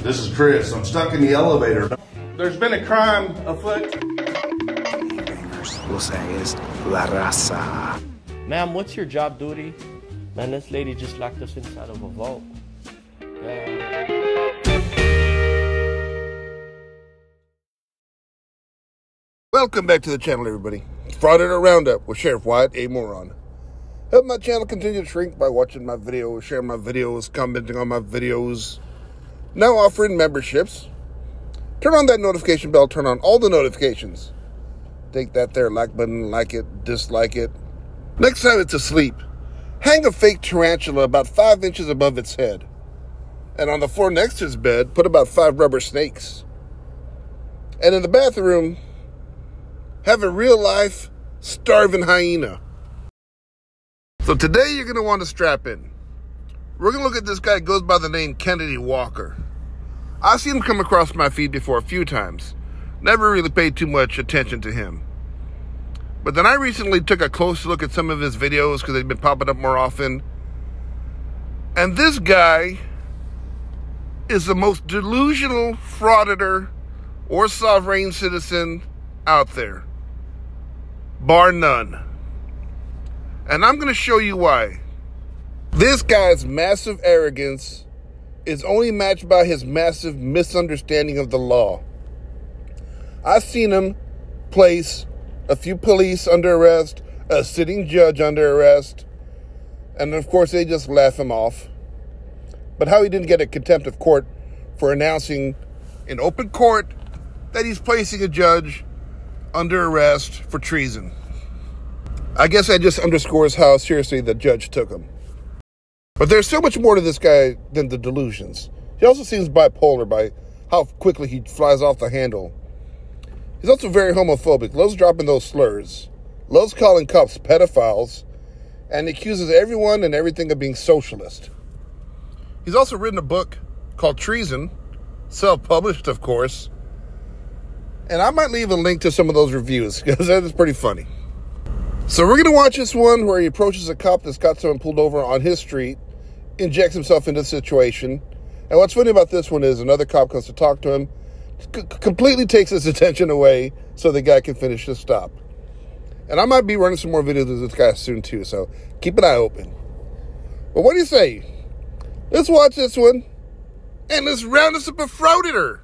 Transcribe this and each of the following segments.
This is Chris. I'm stuck in the elevator. There's been a crime afoot. Usa is la raza. Ma'am, what's your job duty? Man, this lady just locked us inside of a vault. Welcome back to the channel, everybody. Frauditor Roundup with Sheriff Wyatt, a moron. Help my channel continue to shrink by watching my videos, sharing my videos, commenting on my videos. Now offering memberships. Turn on that notification bell. Turn on all the notifications. Take that there like button, like it, dislike it. Next time it's asleep, hang a fake tarantula about 5 inches above its head. And on the floor next to its bed, put about 5 rubber snakes. And in the bathroom, have a real-life starving hyena. So today you're going to want to strap in. We're going to look at this guy who goes by the name Kennedy Walker. I've seen him come across my feed before a few times. Never really paid too much attention to him. But then I recently took a close look at some of his videos because they've been popping up more often. And this guy is the most delusional frauditor or sovereign citizen out there. Bar none. And I'm going to show you why. This guy's massive arrogance is only matched by his massive misunderstanding of the law. I've seen him place a few police under arrest, a sitting judge under arrest, and of course they just laugh him off. But how he didn't get a contempt of court for announcing in open court that he's placing a judge under arrest for treason. I guess that just underscores how seriously the judge took him. But there's so much more to this guy than the delusions. He also seems bipolar by how quickly he flies off the handle. He's also very homophobic, loves dropping those slurs, loves calling cops pedophiles, and accuses everyone and everything of being socialist. He's also written a book called Treason, self-published, of course. And I might leave a link to some of those reviews, because that is pretty funny. So we're going to watch this one where he approaches a cop that's got someone pulled over on his street, injects himself into the situation. And what's funny about this one is another cop comes to talk to him, completely takes his attention away so the guy can finish his stop. And I might be running some more videos of this guy soon too, so keep an eye open. But what do you say? Let's watch this one, and let's round us up a frauditor.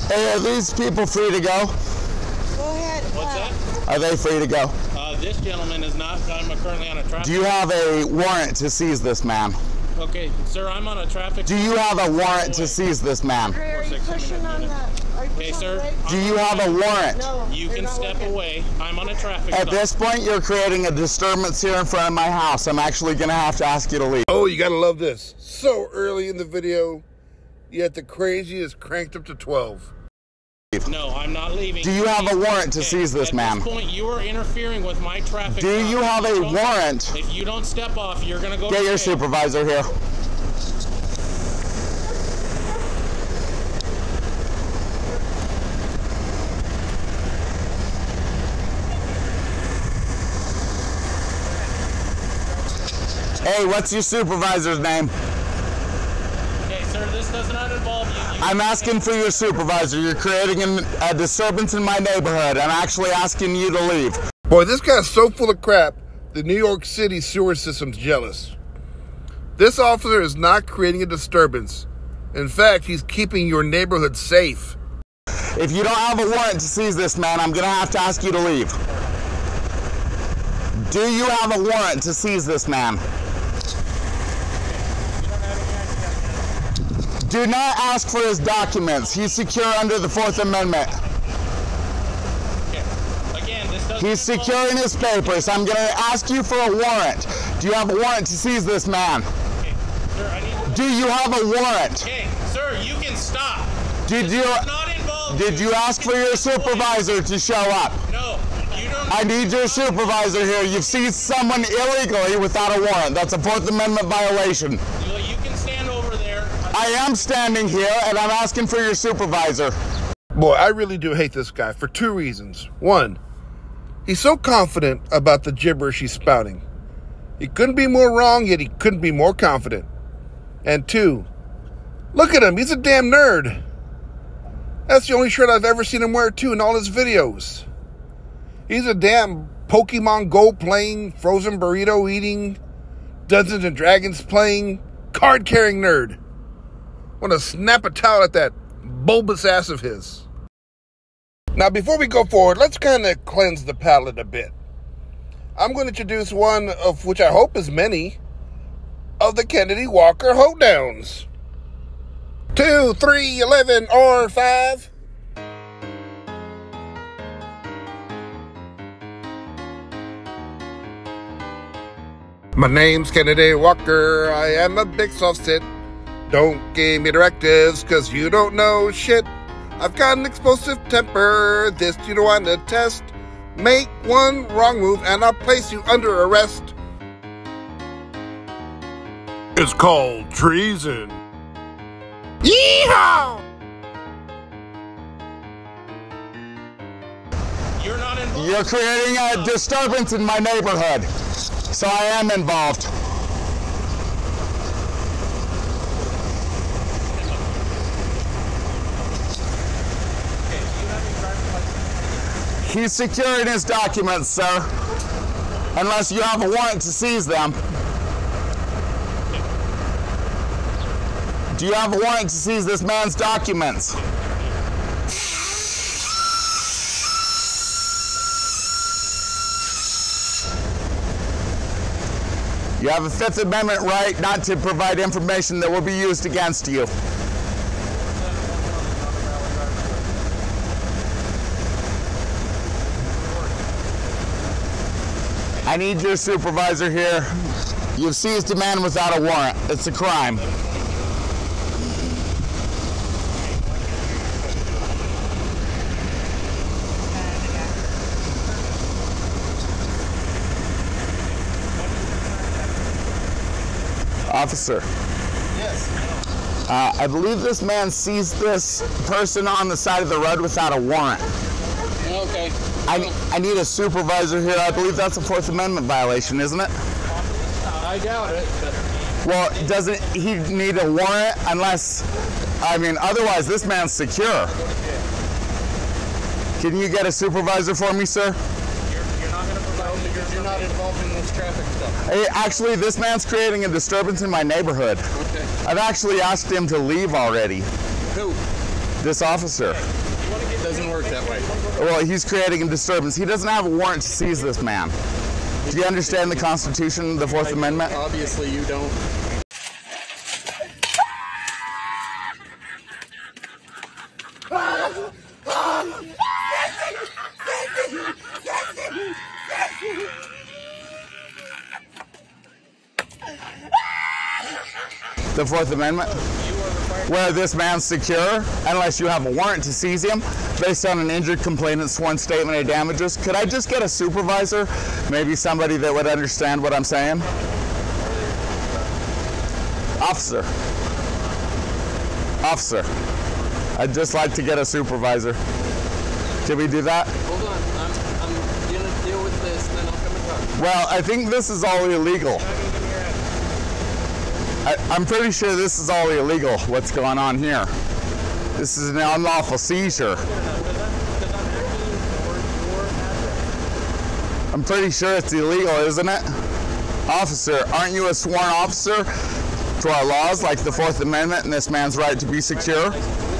Hey, are these people free to go? Go ahead. What's that? Are they free to go? This gentleman is not. I'm currently on a traffic. Do you have a warrant to seize this man? Okay, sir, I'm on a traffic. Do you have a warrant to seize this man? Are you pushing on that? Okay, sir. Do you have a warrant? No. You can step away. I'm on a traffic At stop. this point, you're creating a disturbance here in front of my house. I'm actually going to have to ask you to leave. Oh, you gotta love this. So early in the video, yet the crazy is cranked up to 12. No, I'm not leaving. Do you have a warrant to seize this man? At this point, you are interfering with my traffic. Do you have a warrant? If you don't step off, you're going to go to Get your jail. supervisor here. Hey, what's your supervisor's name? Okay, sir, this does not involve you. I'm asking for your supervisor. You're creating a disturbance in my neighborhood. I'm actually asking you to leave. Boy, this guy's so full of crap, the New York City sewer system's jealous. This officer is not creating a disturbance. In fact, he's keeping your neighborhood safe. If you don't have a warrant to seize this man, I'm going to have to ask you to leave. Do you have a warrant to seize this man? Do not ask for his documents. He's secure under the 4th Amendment. Again, this doesn't He's securing his papers. I'm going to ask you for a warrant. Do you have a warrant to seize this man? Okay, sir, I need... Do you have a warrant? Okay, sir, you can stop. Did you ask for your supervisor to show up? No, you don't. I need your supervisor here. You've seized someone illegally without a warrant. That's a 4th Amendment violation. I am standing here, and I'm asking for your supervisor. Boy, I really do hate this guy for two reasons. One, he's so confident about the gibberish he's spouting. He couldn't be more wrong, yet he couldn't be more confident. And two, look at him, he's a damn nerd. That's the only shirt I've ever seen him wear, too, in all his videos. He's a damn Pokemon Go playing, frozen burrito eating, Dungeons and Dragons playing, card carrying nerd. Want to snap a towel at that bulbous ass of his. Now, before we go forward, let's kind of cleanse the palate a bit. I'm going to introduce one of which I hope is many of the Kennedy Walker hoedowns. 2, 3, 11, or 5. My name's Kennedy Walker, I am a big soft sit. Don't give me directives, cause you don't know shit. I've got an explosive temper, this you don't want to test. Make one wrong move and I'll place you under arrest. It's called treason. Yeehaw! You're not involved. You're creating a disturbance in my neighborhood, so I am involved. He's securing his documents, sir, unless you have a warrant to seize them. Do you have a warrant to seize this man's documents? You have a Fifth Amendment right not to provide information that will be used against you. I need your supervisor here. You've seized a man without a warrant. It's a crime. Officer. Yes. I believe this man seized this person on the side of the road without a warrant. Okay. I need a supervisor here. I believe that's a Fourth Amendment violation, isn't it? I doubt it. But... Well, doesn't he need a warrant unless, otherwise this man's secure. Can you get a supervisor for me, sir? You're not going to provide because you're not involved in this traffic stuff. Hey, actually, this man's creating a disturbance in my neighborhood. Okay. I've actually asked him to leave already. Who? This officer. It doesn't work that way. Well, he's creating a disturbance. He doesn't have a warrant to seize this man. Do you understand the Constitution, the Fourth Amendment? Obviously you don't. The Fourth Amendment? Where this man's secure, unless you have a warrant to seize him, based on an injured complainant's sworn statement of damages. Could I just get a supervisor? Maybe somebody that would understand what I'm saying? Officer. Officer. I'd just like to get a supervisor. Can we do that? Hold on. I'm going to deal with this, and then I'll come and talk. Well, I think this is all illegal. I'm pretty sure this is all illegal, what's going on here. This is an unlawful seizure. I'm pretty sure it's illegal, isn't it? Officer, aren't you a sworn officer to our laws like the Fourth Amendment and this man's right to be secure,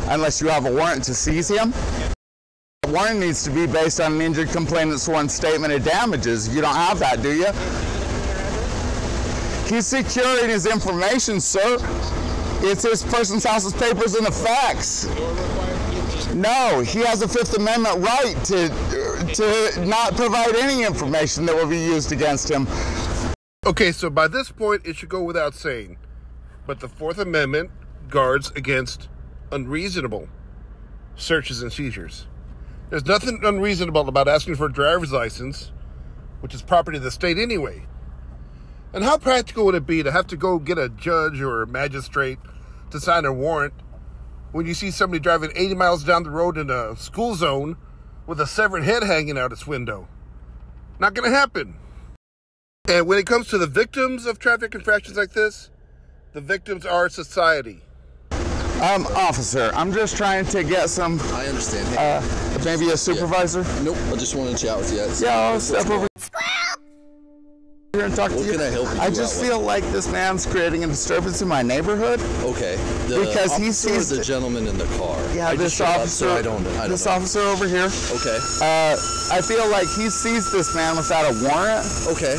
unless you have a warrant to seize him? The warrant needs to be based on an injured complainant's sworn statement of damages. You don't have that, do you? He's securing his information, sir. It's his person's house's papers and effects. No, he has a Fifth Amendment right to not provide any information that will be used against him. Okay, so by this point, it should go without saying, but the Fourth Amendment guards against unreasonable searches and seizures. There's nothing unreasonable about asking for a driver's license, which is property of the state anyway. And how practical would it be to have to go get a judge or a magistrate to sign a warrant when you see somebody driving 80 miles down the road in a school zone with a severed head hanging out its window. Not going to happen. And when it comes to the victims of traffic infractions like this, the victims are society. Officer, I'm just trying to get some... I understand. Hey, maybe a supervisor? Yeah. Nope, I just wanted to chat with you. Yeah, I'll step over here and talk to you. What can I help you I just feel like this man's creating a disturbance in my neighborhood. Okay. Because he sees the gentleman in the car. Yeah, this officer. I don't this know. officer over here. Okay. I feel like he sees this man without a warrant. Okay.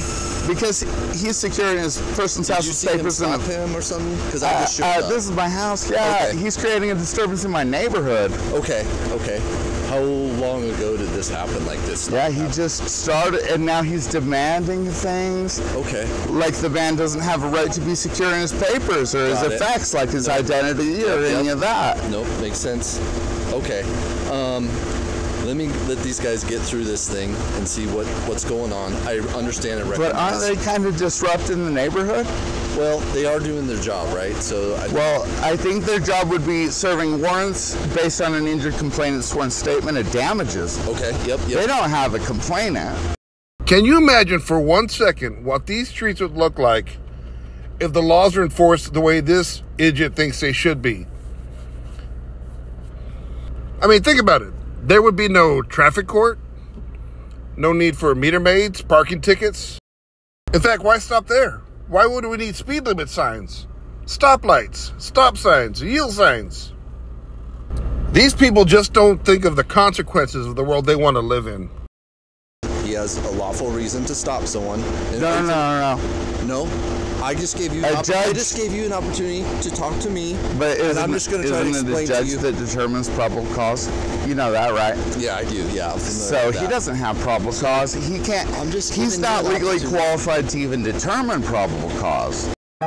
Because he's securing his person's house with papers in him or something? Because I just showed up. This is my house. Yeah. Okay. He's creating a disturbance in my neighborhood. Okay. Okay. How long ago did this happen like this? Yeah, he just started, and now he's demanding things. Okay. Like the man doesn't have a right to be securing his papers or his effects, like his identity or any of that. Nope, makes sense. Okay. Let me let these guys get through this thing and see what's going on. I understand and recognize. But aren't they kind of disrupting the neighborhood? Well, they are doing their job, right? So. I think their job would be serving warrants based on an injured complainant's sworn statement of damages. Okay. Yep. They don't have a complainant. Can you imagine for 1 second what these streets would look like if the laws are enforced the way this idiot thinks they should be? I mean, think about it. There would be no traffic court, no need for meter maids, parking tickets. In fact, why stop there? Why would we need speed limit signs, stoplights, stop signs, yield signs? These people just don't think of the consequences of the world they want to live in. He has a lawful reason to stop someone. No. I just gave you. I just gave you an opportunity to talk to me. But I'm just going to try to explain to you. Isn't it the judge that determines probable cause? You know that, right? Yeah, I do. Yeah. So he doesn't have probable cause. He can't. He's not legally qualified to even determine probable cause. A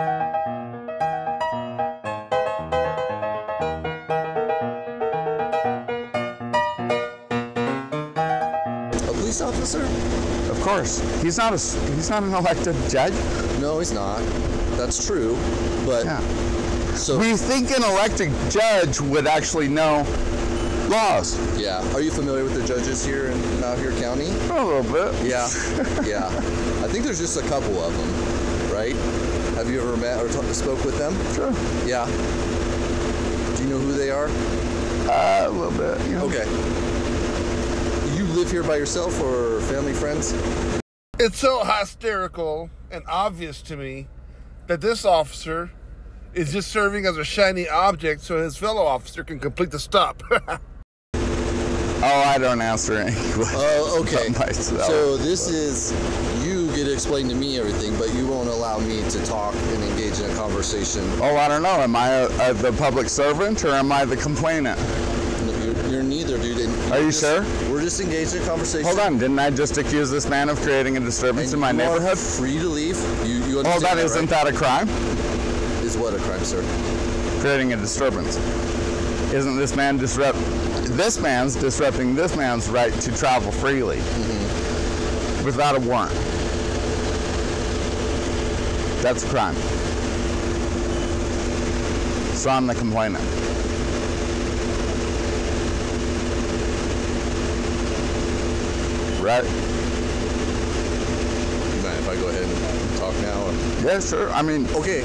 police officer? Of course. He's not an elected judge. No, he's not. That's true. But so we think an elected judge would actually know laws. Yeah. Are you familiar with the judges here in Malheur County? A little bit. Yeah. Yeah. I think there's just a couple of them, right? Have you ever met or spoke with them? Sure. Yeah. Do you know who they are? A little bit. You know. Okay. You live here by yourself or family, friends? It's so hysterical and obvious to me that this officer is just serving as a shiny object so his fellow officer can complete the stop. Oh, I don't answer any questions. Oh, okay. Myself. So this is, you get to explain to me everything, but you won't allow me to talk and engage in a conversation. Oh, I don't know. Am I the public servant or am I the complainant? You're neither, dude. Are you sure? We're just engaged in a conversation. Hold on. Didn't I just accuse this man of creating a disturbance in my neighborhood? You are free to leave. You understand that isn't that a crime? Is what a crime, sir? Creating a disturbance. Isn't this man this man's disrupting this man's right to travel freely without a warrant? That's a crime. So I'm the complainant. Right? You mind if I go ahead and talk now? Or? Yeah, sure. I mean, okay.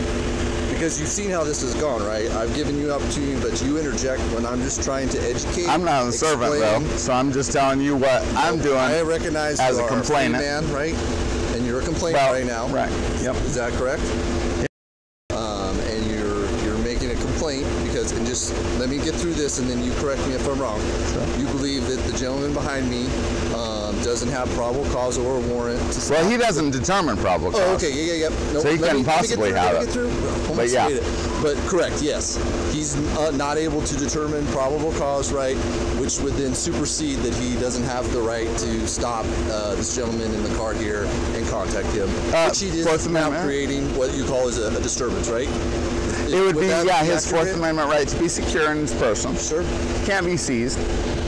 Because you've seen how this has gone, right? I've given you an opportunity, but you interject when I'm just trying to educate. I'm not a servant, though, so I'm just telling you what I'm doing. I recognize as you a complainant, man, right? And you're a complainant right now, right? Yep. Is that correct? Yeah. And you're making a complaint because, and just let me get through this, and then you correct me if I'm wrong. Sure. You believe that the gentleman behind me doesn't have probable cause or a warrant to stop. Well, he doesn't determine probable cause. Oh, okay, yeah. Nope, so he couldn't possibly have it. But yeah. But correct, yes. He's not able to determine probable cause, right, which would then supersede that he doesn't have the right to stop this gentleman in the car here and contact him, which he is now creating what you call as a disturbance, right? It would be, his Fourth Amendment right to be secure in his person. Sure. Can't be seized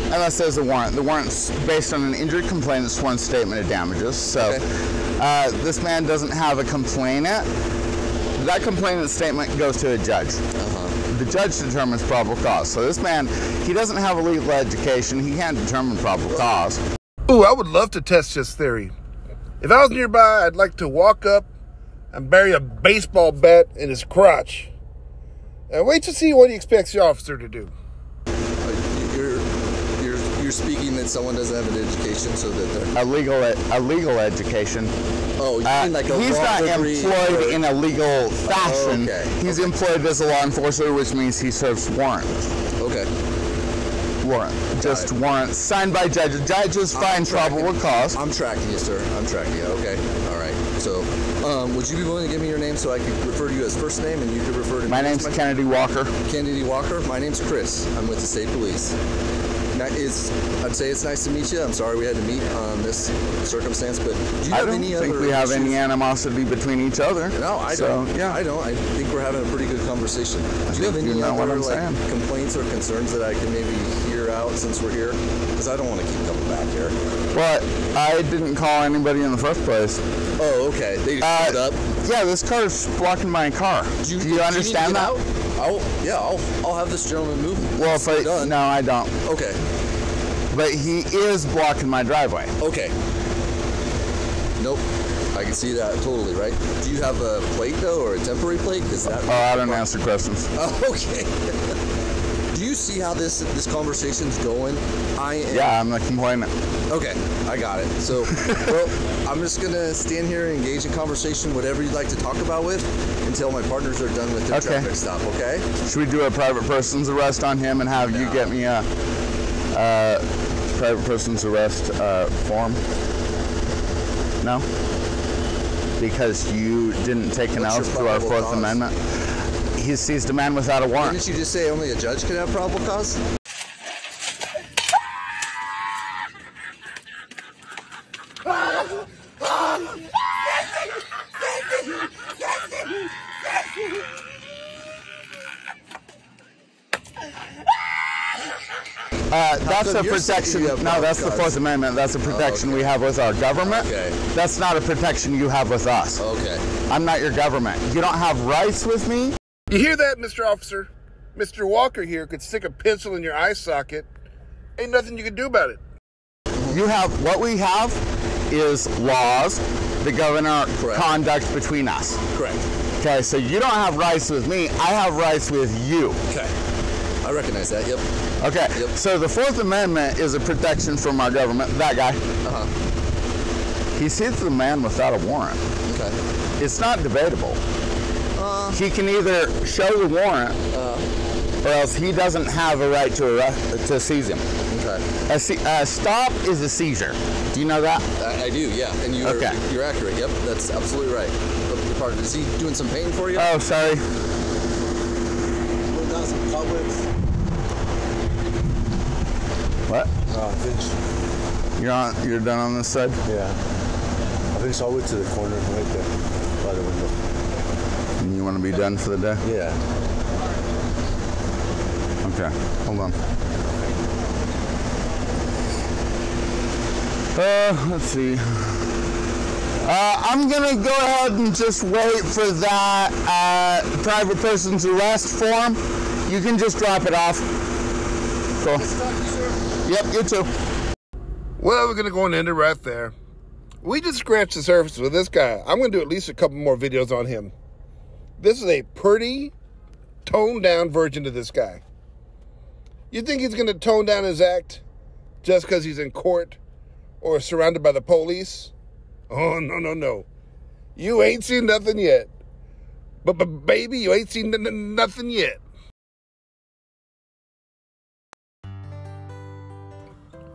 unless there's a warrant. The warrant's based on an injured complainant's sworn statement of damages. So this man doesn't have a complainant. That complainant statement goes to a judge. the judge determines probable cause. So this man, he doesn't have a legal education. He can't determine probable cause. Ooh, I would love to test this theory. If I was nearby, I'd like to walk up and bury a baseball bat in his crotch. And wait to see what he expects the officer to do. You're speaking that someone doesn't have an education, so that they're A legal education. Oh, you mean like a he's law not degree employed or... in a legal fashion. Okay. He's employed as a law enforcer, which means he serves warrants. Okay. Warrant. Just warrants signed by judges. Judges find probable cause. I'm tracking you, sir. I'm tracking you. Okay. All right. So, would you be willing to give me your name so I could refer to you as first name and you could refer to me? My name's Kennedy Walker. Kennedy Walker. My name's Chris. I'm with the state police. I'd say it's nice to meet you. I'm sorry we had to meet on this circumstance, but do you have any other I don't think we have any animosity between each other. No, I don't. Yeah, I don't. I think we're having a pretty good conversation. Do you have any other complaints or concerns that I can maybe hear out since we're here? Because I don't want to keep coming back here. Well, I didn't call anybody in the first place. Oh, okay. They just showed up. Yeah, this car is blocking my car. Do you understand that? I'll have this gentleman move. Well, no, I don't. Okay. But he is blocking my driveway. Okay. Nope. I can see that totally, right? Do you have a plate though, or a temporary plate? Because that. Oh, I don't answer questions. Oh, okay. Do you see how this conversation's going? Yeah, I'm the complainant. Okay, I got it. So, well, I'm just gonna stand here and engage in conversation, whatever you'd like to talk about with, until my partners are done with their traffic stop. Okay? Should we do a private person's arrest on him and have you get me a private person's arrest form? No? Because you didn't take an oath to our Fourth Amendment. He seized a man without a warrant. Didn't you just say only a judge can have probable cause? That's a protection. No, that's the Fourth Amendment. That's a protection we have with our government. Okay. That's not a protection you have with us. Okay. I'm not your government. You don't have rights with me. You hear that, Mr. Officer? Mr. Walker here could stick a pencil in your eye socket. Ain't nothing you can do about it. What we have is laws that govern our conduct between us. Correct. Okay, so you don't have rights with me. I have rights with you. Okay. I recognize that, yep. Okay, yep. So the Fourth Amendment is a protection from our government. That guy. Uh-huh. He seized the man without a warrant. Okay. It's not debatable. He can either show the warrant, or else he doesn't have a right to seize him. Okay. A stop is a seizure. Do you know that? I do, yeah. And you're accurate. Yep, that's absolutely right. Pardon, is he doing some painting for you? Oh, sorry. Putting down some cobwebs. What? Finished. You're done on this side? Yeah. I finished all the way to the corner right there by the window. And you want to be done for the day? Yeah. Okay, hold on. Let's see. I'm gonna go ahead and just wait for that private person's arrest form. You can just drop it off. Cool. Yep, you too. Well, we're gonna go and end it right there. We just scratched the surface with this guy. I'm gonna do at least a couple more videos on him. This is a pretty toned down version of this guy. You think he's gonna tone down his act just because he's in court or surrounded by the police? Oh, no, no, no. You ain't seen nothing yet. But baby, you ain't seen nothing yet.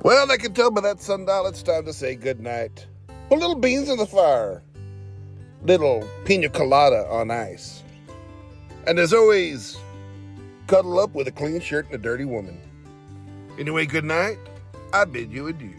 Well, I can tell by that sundial it's time to say goodnight. Put little beans in the fire. Little pina colada on ice. And as always, cuddle up with a clean shirt and a dirty woman. Anyway, good night. I bid you adieu.